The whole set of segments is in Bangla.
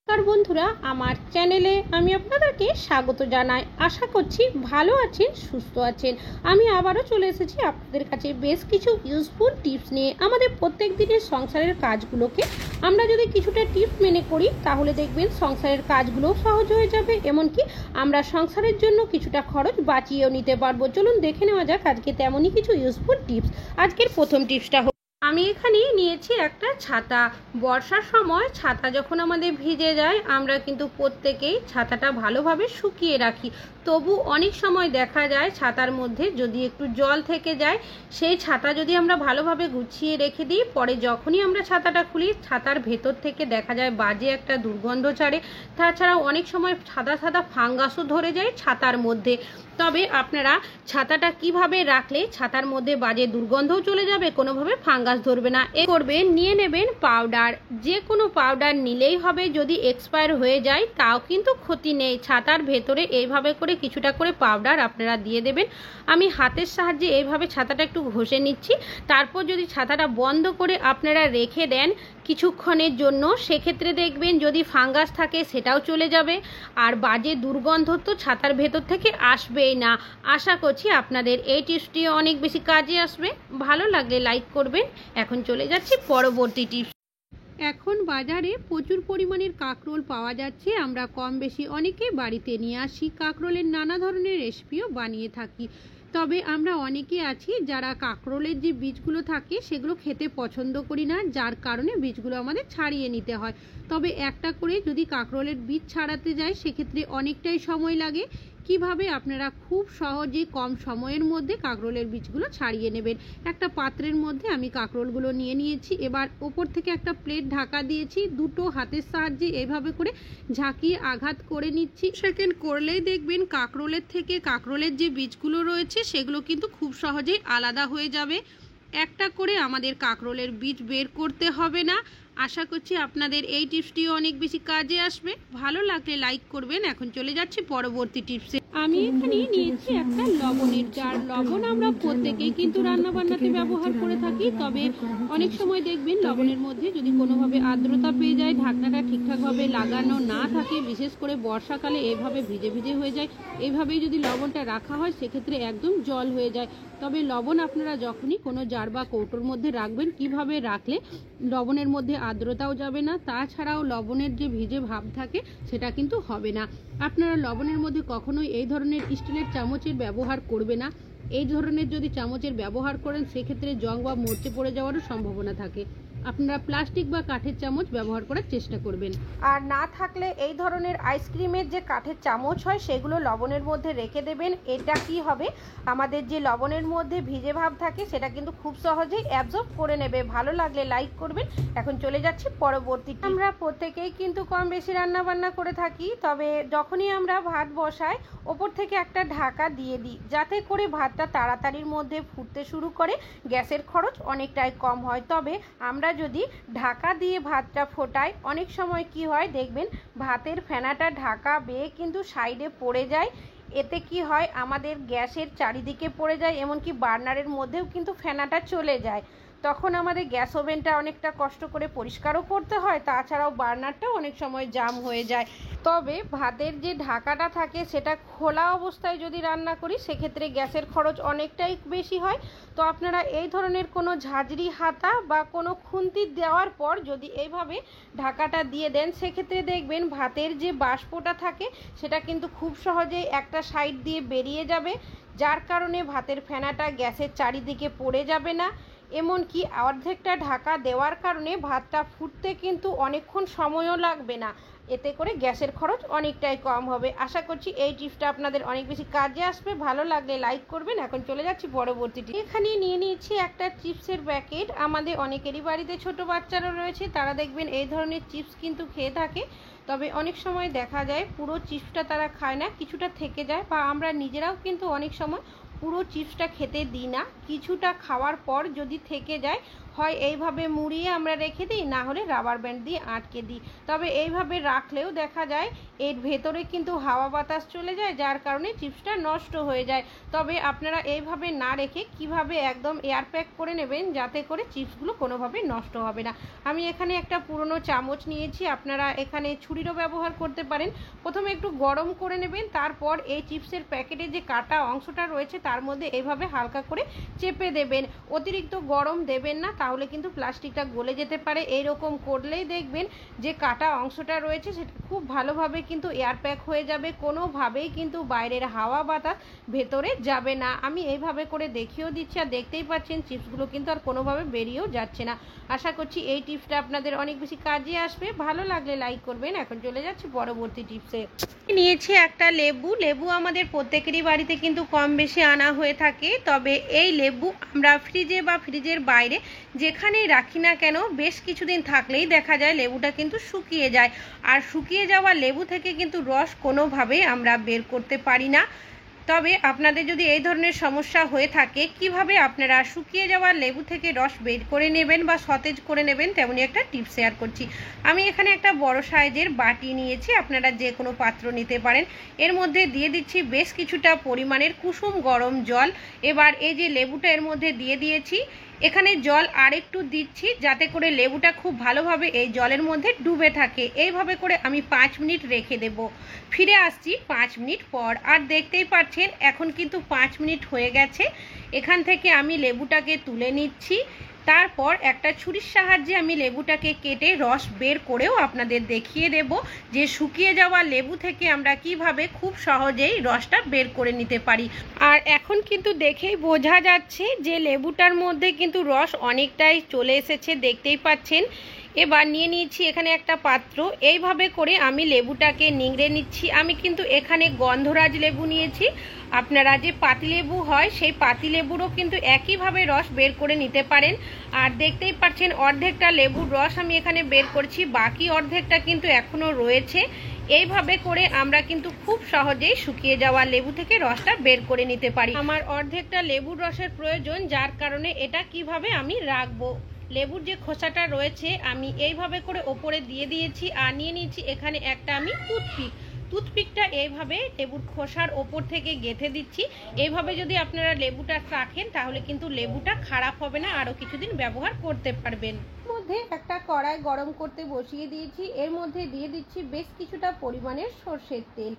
নমস্কার বন্ধুরা, আমার চ্যানেলে আমি আপনাদেরকে স্বাগত জানাই। আশা করছি ভালো আছেন, সুস্থ আছেন। আমি আবারও চলে এসেছি আপনাদের কাছে বেশ কিছু ইউজফুল টিপস নিয়ে। আমাদের প্রত্যেক দিনের সংসারের কাজগুলোকে আমরা যদি কিছুটা টিপস মেনে করি তাহলে দেখবেন সংসারের কাজগুলোও সহজ হয়ে যাবে, এমনকি আমরা সংসারের জন্য কিছুটা খরচ বাঁচিয়েও নিতে পারবো। চলুন দেখে নেওয়া যাক আজকে তেমনই কিছু ইউজফুল টিপস। আজকের প্রথম টিপসটা আমি এখানে নিয়েছি একটা ছাতা। বর্ষার সময় ছাতা যখন আমাদের ভিজে যায় আমরা কিন্তু প্রত্যেকেই ছাতাটা ভালোভাবে শুকিয়ে রাখি, তবু অনেক সময় দেখা যায় ছাতার মধ্যে যদি একটু জল থেকে যায়, সেই ছাতা যদি আমরা ভালোভাবে গুছিয়ে রেখে দিই, পরে যখনই আমরা ছাতাটা খুলি ছাতার ভেতর থেকে দেখা যায় বাজে একটা দুর্গন্ধ ছাড়ে। তাছাড়াও অনেক সময় সাদা সাদা ফাঙ্গাসও ধরে যায় ছাতার মধ্যে। তবে আপনারা ছাতাটা কিভাবে রাখলে ছাতার মধ্যে বাজে দুর্গন্ধও চলে যাবে, কোনোভাবে ফাঙ্গাস ধরবে না, এ করবেন নিয়ে নেবেন পাউডার। যে কোনো পাউডার নিলেই হবে, যদি এক্সপায়ার হয়ে যায় তাও কিন্তু ক্ষতি নেই। ছাতার ভেতরে এইভাবে করে কিছুটা করে পাউডার আপনারা দিয়ে দেবেন। আমি হাতের সাহায্যে এইভাবে ছাতাটা একটু ঘষে নিচ্ছি। তারপর যদি ছাতাটা বন্ধ করে আপনারা রেখে দেন কিছুক্ষণের জন্য, সেক্ষেত্রে দেখবেন যদি ফাঙ্গাস থাকে সেটাও চলে যাবে, আর বাজে দুর্গন্ধ তো ছাতার ভেতর থেকে আসবেই না। আশা করছি আপনাদের এই টিপসটি অনেক বেশি কাজে আসবে। ভালো লাগলে লাইক করবেন। এখন চলে যাচ্ছি পরবর্তী টিপস। এখন বাজারে প্রচুর পরিমাণের কাঁকরোল পাওয়া যাচ্ছে। আমরা কম বেশি অনেকেই বাড়িতে নিয়ে আসি, কাঁকরোলের নানা ধরনের রেসিপিও বানিয়ে থাকি। তবে আমরা অনেকে আছি যারা কাঁকরোলের যে বীজগুলো থাকে সেগুলো খেতে পছন্দ করি না, যার কারণে বীজগুলো আমাদের ছাড়িয়ে নিতে হয়। তবে একটা করে যদি কাঁকরোলের বীজ ছাড়াতে যায় সেক্ষেত্রে অনেকটাই সময় লাগে। কিভাবে আপনারা খুব সহজে কম সময়ের মধ্যে কাঁকরোলের বীজগুলো ছাড়িয়ে নেবেন। একটা পাত্রের মধ্যে আমি কাঁকরোলগুলো নিয়ে নিয়েছি। এবার ওপর থেকে একটা প্লেট ঢাকা দিয়েছি, দুটো হাতের সাহায্যে এইভাবে করে ঝাঁকিয়ে আঘাত করে নিচ্ছি। সেকেন্ড করলেই দেখবেন কাঁকরোলের থেকে কাঁকরোলের যে বীজগুলো রয়েছে সেগুলো কিন্তু খুব সহজেই আলাদা হয়ে যাবে। একটা করে আমাদের কাঁকরোলের বীজ বের করতে হবে না। আশা করছি আপনাদের এই টিপসটিও অনেক বেশি কাজে আসবে। ভালো লাগলে লাইক করবেন। এখন চলে যাচ্ছি পরবর্তী টিপসে। আমি এখানে নিয়েছি একটা লবণের জার। লবণ আমরা প্রত্যেকেই কিন্তু রান্না বান্নাতে ব্যবহার করে থাকি, তবে অনেক সময় দেখবেন লবণের মধ্যে যদি কোনোভাবে আর্দ্রতা পেয়ে যায়, ঢাকনাটা ঠিকঠাকভাবে লাগানো না থাকে, বিশেষ করে বর্ষাকালে এভাবে ভিজে ভিজে হয়ে যায়, এইভাবেই যদি লবণটা রাখা হয় সেক্ষেত্রে একদম জল হয়ে যায়। তবে লবণ আপনারা যখনই কোনো জার বা কৌটোর মধ্যে রাখবেন, কিভাবে রাখলে লবণের মধ্যে আর্দ্রতাও যাবে না, তাছাড়াও লবণের যে ভিজে ভাব থাকে সেটা কিন্তু হবে না। আপনারা লবণের মধ্যে কখনোই এই ধরনের স্টিলের চামচের ব্যবহার করবে না। এই ধরনের যদি চামচের ব্যবহার করেন সেক্ষেত্রে জং বা মরচে পড়ে যাওয়ারও সম্ভাবনা থাকে। আপনারা প্লাস্টিক বা কাঠের চামচ ব্যবহার করার চেষ্টা করবেন। আর না থাকলে এই ধরনের আইসক্রিমের যে কাঠের চামচ হয় সেগুলো লবণের মধ্যে রেখে দেবেন। এটা কি হবে, আমাদের যে লবণের মধ্যে ভিজে ভাব থাকে সেটা কিন্তু খুব সহজেই অ্যাবজর্ব করে নেবে। ভালো লাগলে লাইক করবেন। এখন চলে যাচ্ছি পরবর্তী। আমরা প্রত্যেকেই কিন্তু কম বেশি রান্না বান্না করে থাকি, তবে যখনই আমরা ভাত বসাই ওপর থেকে একটা ঢাকা দিয়ে দিই, যাতে করে ভাতটা তাড়াতাড়ির মধ্যে ফুটতে শুরু করে, গ্যাসের খরচ অনেকটাই কম হয়। তবে আমরা যদি ঢাকা দিয়ে ভাতটা ফোটাই অনেক সময় কি হয় দেখবেন ভাতের ফেনাটা ঢাকা বেয়ে কিন্তু সাইডে পড়ে যায়। এতে কি হয়, আমাদের গ্যাসের চারিদিকে পড়ে যায়, এমনকি বার্নারের মধ্যেও কিন্তু ফেনাটা চলে যায়। তখন আমাদের গ্যাস ওভেনটা অনেকটা কষ্ট করে পরিষ্কারও করতে হয়, তাছাড়াও বার্নারটাও অনেক সময় জাম হয়ে যায়। তবে ভাতের যে ঢাকাটা থাকে সেটা খোলা অবস্থায় যদি রান্না করি সেক্ষেত্রে গ্যাসের খরচ অনেকটাই বেশি হয়। তো আপনারা এই ধরনের কোনো ঝাঁঝরি হাতা বা কোনো খুন্তি দেওয়ার পর যদি এইভাবে ঢাকাটা দিয়ে দেন সেক্ষেত্রে দেখবেন ভাতের যে বাষ্পটা থাকে সেটা কিন্তু খুব সহজেই একটা সাইড দিয়ে বেরিয়ে যাবে, যার কারণে ভাতের ফেনাটা গ্যাসের চারিদিকে পড়ে যাবে না। এমনকি অর্ধেকটা ঢাকা দেওয়ার কারণে ভাতটা ফুটতে কিন্তু অনেকক্ষণ সময়ও লাগবে না। এতে করে গ্যাসের খরচ অনেকটাই কম হবে। আশা করছি এই টিপসটা আপনাদের অনেক বেশি কাজে আসবে। ভালো লাগলে লাইক করবেন। এখন চলে যাচ্ছি পরবর্তীটি। এখানে নিয়ে নিয়েছি একটা চিপসের প্যাকেট। আমাদের অনেকেরই বাড়িতে ছোট বাচ্চারা রয়েছে, তারা দেখবেন এই ধরনের চিপস কিন্তু খেয়ে থাকে। তবে অনেক সময় দেখা যায় পুরো চিপসটা তারা খায় না, কিছুটা থেকে যায়, বা আমরা নিজেরাও কিন্তু অনেক সময় পুরো চিপসটা খেতে দিই না। কিছুটা খাওয়ার পর যদি থেকে যায়, হয় এইভাবে মুড়িয়ে আমরা রেখে দিই, না হলে রাবার ব্যান্ড দিয়ে আটকে দিই। তবে এইভাবে রাখলেও দেখা যায় এর ভেতরে কিন্তু হাওয়া বাতাস চলে যায়, যার কারণে চিপসটা নষ্ট হয়ে যায়। তবে আপনারা এইভাবে না রেখে কিভাবে একদম এয়ার প্যাক করে নেবেন যাতে করে চিপসগুলো কোনোভাবে নষ্ট হবে না। আমি এখানে একটা পুরনো চামচ নিয়েছি, আপনারা এখানে ছুরিরও ব্যবহার করতে পারেন। প্রথমে একটু গরম করে নেবেন, তারপর এই চিপসের প্যাকেটে যে কাটা অংশটা রয়েছে তার মধ্যে এইভাবে হালকা করে চেপে দেবেন। অতিরিক্ত গরম দেবেন না, তাহলে কিন্তু প্লাস্টিকটা গলে যেতে পারে। এইরকম করলেই দেখবেন যে কাটা অংশটা রয়েছে সেটা খুব ভালোভাবে কিন্তু এয়ার প্যাক হয়ে যাবে, কোনোভাবেই কিন্তু বাইরের হাওয়া বাতাস ভেতরে যাবে না। আমি এইভাবে করে দেখিয়েও দিচ্ছি, আর দেখতেই পাচ্ছেন চিপসগুলো কিন্তু আর কোনোভাবে বেরিয়েও যাচ্ছে না। আশা করছি এই টিপসটা আপনাদের অনেক বেশি কাজে আসবে। ভালো লাগলে লাইক করবেন। এখন চলে যাচ্ছি পরবর্তী টিপসে। নিয়েছি একটা লেবু। লেবু আমাদের প্রত্যেকেরই বাড়িতে কিন্তু কম বেশি আনা হয়ে থাকে। তবে এই লেবু আমরা ফ্রিজে বা ফ্রিজের বাইরে যেখানেই রাখি না কেন বেশ কিছুদিন থাকলেই দেখা যায় লেবুটা কিন্তু শুকিয়ে যায়। আর শুকিয়ে যাওয়া লেবু থেকে কিন্তু রস কোনোভাবেই আমরা বের করতে পারি না। তবে আপনাদের যদি এই ধরনের সমস্যা হয়ে থাকে, কিভাবে আপনারা শুকিয়ে যাওয়া লেবু থেকে রস বের করে নেবেন বা সতেজ করে নেবেন, তেমনি একটা টিপস শেয়ার করছি। আমি এখানে একটা বড় সাইজের বাটি নিয়েছি, আপনারা যে কোনো পাত্র নিতে পারেন। এর মধ্যে দিয়ে দিচ্ছি বেশ কিছুটা পরিমাণের কুসুম গরম জল। এবার এই যে লেবুটা এর মধ্যে দিয়ে দিয়েছি, এখানে জল আর একটু দিচ্ছি যাতে করে লেবুটা খুব ভালোভাবে এই জলের মধ্যে ডুবে থাকে। এইভাবে করে আমি 5 মিনিট রেখে দেব। ফিরে আসছি 5 মিনিট পর। আর দেখতেই পাচ্ছেন এখন কিন্তু 5 মিনিট হয়ে গেছে। এখান থেকে আমি লেবুটাকে তুলে নিচ্ছি। তারপর একটা ছুরির সাহায্যে আমি লেবুটাকে কেটে রস বের করেও আপনাদের দেখিয়ে দেব যে শুকিয়ে যাওয়া লেবু থেকে আমরা কিভাবে খুব সহজেই রসটা বের করে নিতে পারি। আর এখন কিন্তু দেখেই বোঝা যাচ্ছে যে লেবুটার মধ্যে কিন্তু রস অনেকটাই চলে এসেছে, দেখতেই পাচ্ছেন। এবার নিয়ে নিয়েছি এখানে একটা পাত্র। এইভাবে করে আমি লেবুটাকে নিংড়ে নিচ্ছি। আমি কিন্তু এখানে গন্ধরাজ লেবু নিয়েছি। আপনারা যে পাতিলেবু হয় সেই পাতিলেবুরও কিন্তু একইভাবে রস বের করে নিতে পারেন। আর দেখতেই পাচ্ছেন অর্ধেকটা লেবুর রস আমি এখানে বের করছি, বাকি অর্ধেকটা কিন্তু এখনও রয়েছে। এইভাবে করে আমরা কিন্তু খুব সহজেই শুকিয়ে যাওয়া লেবু থেকে রসটা বের করে নিতে পারি। আমার অর্ধেকটা লেবুর রসের প্রয়োজন, যার কারণে এটা কিভাবে আমি রাখবো। লেবুর যে খোসাটা রয়েছে আমি এইভাবে করে ওপরে দিয়ে দিয়েছি। আর নিয়ে নিয়েছি এখানে একটা আমি টুথপিকটা এইভাবে লেবুর খোসার ওপর থেকে গেঁথে দিচ্ছি। এইভাবে যদি আপনারা লেবুটা রাখেন তাহলে কিন্তু লেবুটা খারাপ হবে না, আরও কিছুদিন ব্যবহার করতে পারবেন। মধ্যে একটা কড়াই গরম করতে বসিয়ে দিয়েছি। এর মধ্যে দিয়ে দিচ্ছি বেশ কিছুটা পরিমাণের সর্ষের তেল।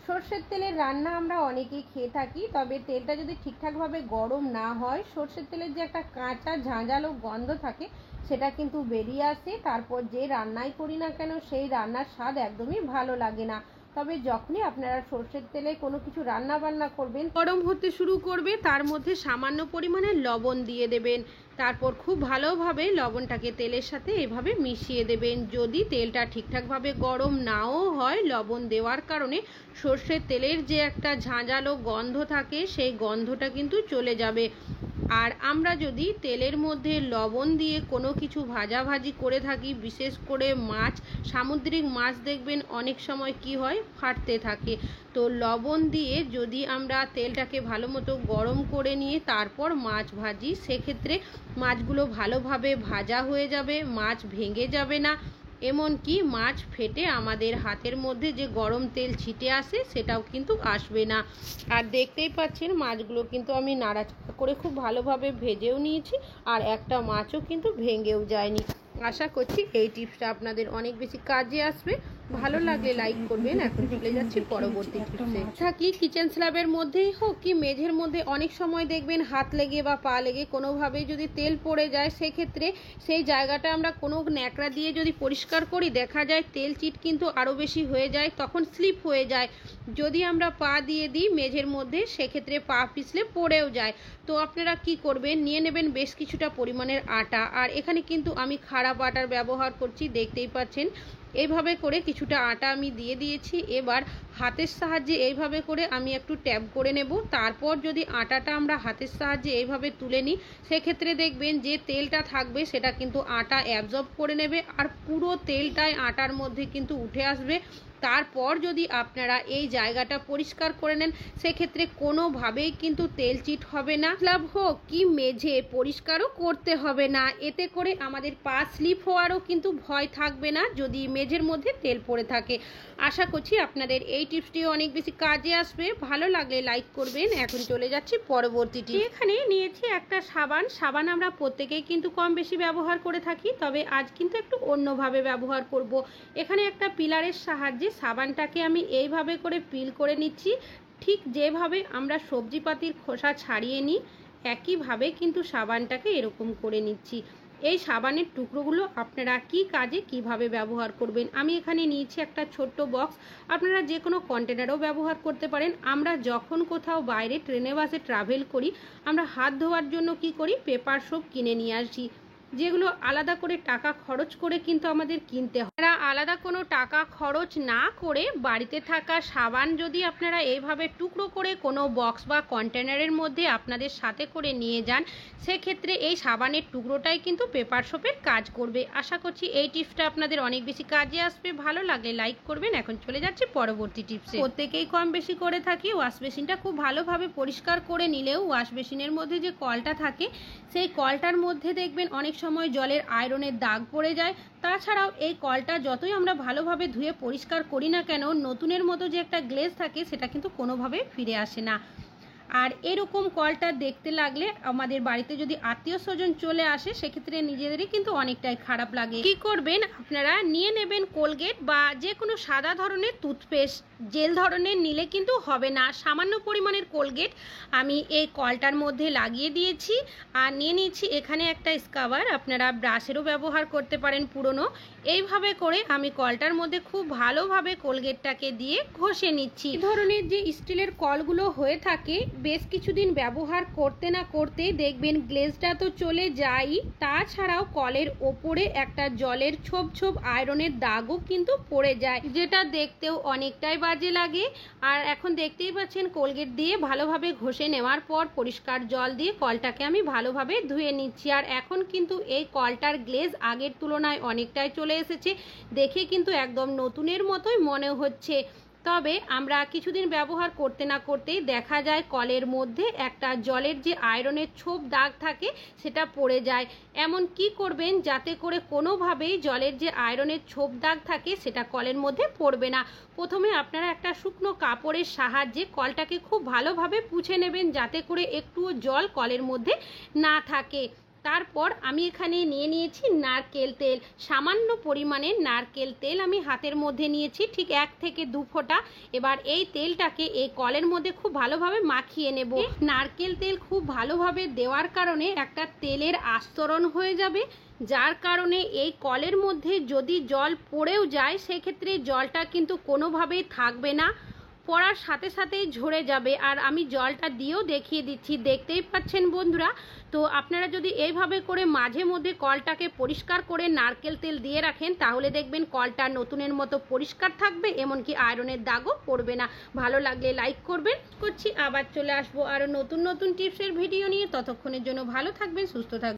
সর্ষের তেলের রান্না আমরা অনেকেই খেয়ে থাকি, তবে তেলটা যদি ঠিকঠাকভাবে গরম না হয় সর্ষের তেলের যে একটা কাঁচা ঝাঁঝালো গন্ধ থাকে সেটা কিন্তু বেরিয়ে আসে। তারপর যে রান্নাই করি না কেন সেই রান্নার স্বাদ একদমই ভালো লাগে না। তবে যখনই আপনারা সর্ষের তেলে কোনো কিছু রান্না বান্না করবেন, গরম হতে শুরু করবে, তার মধ্যে সামান্য পরিমাণে লবণ দিয়ে দেবেন। তারপর খুব ভালোভাবে লবণটাকে তেলের সাথে এভাবে মিশিয়ে দেবেন। যদি তেলটা ঠিকঠাকভাবে গরম নাও হয়, লবণ দেওয়ার কারণে সর্ষের তেলের যে একটা ঝাঁঝালো গন্ধ থাকে সেই গন্ধটা কিন্তু চলে যাবে। আর আমরা যদি তেলের মধ্যে লবণ দিয়ে কোনো কিছু ভাজাভাজি করে থাকি, বিশেষ করে মাছ, সামুদ্রিক মাছ দেখবেন অনেক সময় কি হয়, ফাটতে থাকে। তো লবণ দিয়ে যদি আমরা তেলটাকে ভালো মতো গরম করে নিয়ে তারপর মাছ ভাজি, সেক্ষেত্রে মাছগুলো ভালোভাবে ভাজা হয়ে যাবে, মাছ ভেঙে যাবে না, এমনকি মাছ ফেটে আমাদের হাতের মধ্যে যে গরম তেল ছিটে আসে সেটাও কিন্তু আসবে না। আর দেখতেই পাচ্ছেন মাছগুলো কিন্তু আমি নাড়াচাড়া করে খুব ভালোভাবে ভেজেও নিয়েছি, আর একটা মাছও কিন্তু ভেঙেও যায়নি। আশা করছি এই টিপসটা আপনাদের অনেক বেশি কাজে আসবে। ভালো লাগলে লাইক করবেন। এখন চলে যাচ্ছি পরবর্তী টিপসে। থাকি কিচেন স্ল্যাবের মধ্যেই হোক কি মেঝের মধ্যে, অনেক সময় দেখবেন হাত লেগে বা পা লেগে কোনোভাবে যদি তেল পড়ে যায়, সেক্ষেত্রে সেই জায়গাটা আমরা কোনো ন্যাকড়া দিয়ে যদি পরিষ্কার করি দেখা যায় তেল চিট কিন্তু আরও বেশি হয়ে যায়, তখন স্লিপ হয়ে যায়। যদি আমরা পা দিয়ে দিই মেঝের মধ্যে সেক্ষেত্রে পা পিছলে পড়েও যায়। তো আপনারা কি করবেন, নিয়ে নেবেন বেশ কিছুটা পরিমাণের আটা। আর এখানে কিন্তু আমি খারাপ আটার ব্যবহার করছি, দেখতেই পাচ্ছেন। এইভাবে করে কিছুটা আটা আমি দিয়ে দিয়েছি। এবার হাতের সাহায্যে এইভাবে করে আমি একটু ট্যাপ করে নেব। তারপর যদি আটাটা আমরা হাতের সাহায্যে এইভাবে তুলে নিই, সেক্ষেত্রে দেখবেন যে তেলটা থাকবে সেটা কিন্তু আটা অ্যাবজর্ব করে নেবে আর পুরো তেলটাই আটার মধ্যে কিন্তু উঠে আসবে। তারপর যদি আপনারা এই জায়গাটা পরিষ্কার করে নেন, সেক্ষেত্রে কোনোভাবেই কিন্তু তেল চিট হবে না। লাভ হোক কি মেঝে পরিষ্কারও করতে হবে না, এতে করে আমাদের পা স্লিপ হওয়ারও কিন্তু ভয় থাকবে না যদি মেঝের মধ্যে তেল পড়ে থাকে। আশা করছি আপনাদের এই টিপসটি অনেক বেশি কাজে আসবে। ভালো লাগলে লাইক করবেন। এখন চলে যাচ্ছি পরবর্তীটি। এখানে নিয়েছি একটা সাবান আমরা প্রত্যেকেই কিন্তু কম বেশি ব্যবহার করে থাকি, তবে আজ কিন্তু একটু অন্যভাবে ব্যবহার করব। এখানে একটা পিলারের সাহায্যে সাবানটাকে আমি এইভাবে করে পিল করে নিচ্ছি। ঠিক যেভাবে আমরা সবজিপাতির খোসা ছাড়িয়ে নিই, একইভাবে কিন্তু সাবানটাকে এরকম করে নিচ্ছি। এই সাবানের টুকরোগুলো আপনারা কি কাজে কিভাবে ব্যবহার করবেন, আমি এখানে নিয়েছি একটা ছোট্ট বক্স। আপনারা যে কোনো কন্টেনারও ব্যবহার করতে পারেন। আমরা যখন কোথাও বাইরে ট্রেনে বাসে ট্রাভেল করি, আমরা হাত ধোয়ার জন্য কি করি, পেপার সোপ কিনে নিয়ে আসি, যেগুলো আলাদা করে টাকা খরচ করে কিন্তু আমাদের কিনতে হয়। আপনারা আলাদা কোনো টাকা খরচ না করে বাড়িতে থাকা সাবান যদি আপনারা এইভাবে টুকরো করে কোনো বক্স বা কন্টেনারের মধ্যে আপনাদের সাথে করে নিয়ে যান, সেক্ষেত্রে এই সাবানের টুকরোটাই কিন্তু পেপার সোপের কাজ করবে। আশা করছি এই টিপসটা আপনাদের অনেক বেশি কাজে আসবে। ভালো লাগলে লাইক করবেন। এখন চলে যাচ্ছি পরবর্তী টিপসে। প্রত্যেকেই কম বেশি করে থাকি ওয়াশ বেসিনটা খুব ভালোভাবে পরিষ্কার করে নিলেও ওয়াশ বেসিনের মধ্যে যে কলটা থাকে, সেই কলটার মধ্যে দেখবেন অনেক সময় জলের আয়রনের দাগ পড়ে যায়। তাছাড়াও এই কলটা যতই আমরা ভালোভাবে ধুয়ে পরিষ্কার করি না কেন, নতুনের মতো যে একটা গ্লেজ থাকে সেটা কিন্তু কোনোভাবে ফিরে আসে না। আর এরকম কলটা দেখতে লাগলে আমাদের বাড়িতে যদি আত্মীয় স্বজন চলে আসে, সেক্ষেত্রে নিজেদেরই কিন্তু অনেকটাই খারাপ লাগে। কি করবেন, আপনারা নিয়ে নেবেন কোলগেট বা যে কোনো সাদা ধরনের টুথপেস্ট। জেল ধরনের নিলে কিন্তু হবে না। সামান্য পরিমাণের কোলগেট আমি এই কলটার মধ্যে লাগিয়ে দিয়েছি আর নিয়ে নিয়েছি এখানে একটা স্ক্রাবার। আপনারা ব্রাশেরও ব্যবহার করতে পারেন পুরনো। এইভাবে করে আমি কলটার মধ্যে খুব ভালোভাবে কোলগেটটাকে দিয়ে ঘষে নিচ্ছি। এই ধরনের যে স্টিলের কলগুলো হয়ে থাকে, বেশ কিছুদিন ব্যবহার করতে না করতে দেখবেন গ্লেজটা তো চলে যায়, তাছাড়াও কলের ওপরে একটা জলের ছোপ ছোপ আয়রনের দাগও কিন্তু পড়ে যায়, যেটা দেখতেও অনেকটাই বাজে লাগে। আর এখন দেখতেই পাচ্ছেন কোলগেট দিয়ে ভালোভাবে ঘষে নেওয়ার পর পরিষ্কার জল দিয়ে কলটাকে আমি ভালোভাবে ধুয়ে নিচ্ছি। আর এখন কিন্তু এই কলটার গ্লেজ আগের তুলনায় অনেকটাই চলে এসেছে, দেখে কিন্তু একদম নতুনের মতোই মনে হচ্ছে। তবে আমরা কিছুদিন ব্যবহার করতে না করতেই দেখা যায় কলের মধ্যে একটা জলের যে আয়রনের ছোপ দাগ থাকে সেটা পড়ে যায়। এমন কি করবেন যাতে করে কোনোভাবেই জলের যে আয়রনের ছোপ দাগ থাকে সেটা কলের মধ্যে পড়বে না। প্রথমে আপনারা একটা শুকনো কাপড়ের সাহায্যে কলটাকে খুব ভালোভাবে পুছে নেবেন, যাতে করে একটুও জল কলের মধ্যে না থাকে। তারপর আমি এখানে নিয়ে নিয়েছি নারকেল তেল। সামান্য পরিমাণে নারকেল তেল আমি হাতের মধ্যে নিয়েছি, ঠিক 1 থেকে 2 ফোঁটা। এবার এই তেলটাকে এই কলের মধ্যে খুব ভালোভাবে মাখিয়ে নেব। নারকেল তেল খুব ভালোভাবে দেওয়ার কারণে একটা তেলের আস্তরণ হয়ে যাবে, যার কারণে এই কলের মধ্যে যদি জল পড়েও যায়, সেক্ষেত্রে জলটা কিন্তু কোনোভাবেই থাকবে না, পড়ার সাথে সাথেই ঝরে যাবে। আর আমি জলটা দিয়েও দেখিয়ে দিচ্ছি, দেখতেই পাচ্ছেন বন্ধুরা। তো আপনারা যদি এইভাবে করে মাঝে মধ্যে কলটাকে পরিষ্কার করে নারকেল তেল দিয়ে রাখেন, তাহলে দেখবেন কলটা নতুনের মতো পরিষ্কার থাকবে, এমনকি আয়রনের দাগও পড়বে না। ভালো লাগলে লাইক করবেন। আবার চলে আসবো আরও নতুন নতুন টিপসের ভিডিও নিয়ে। ততক্ষণের জন্য ভালো থাকবেন, সুস্থ থাকবেন।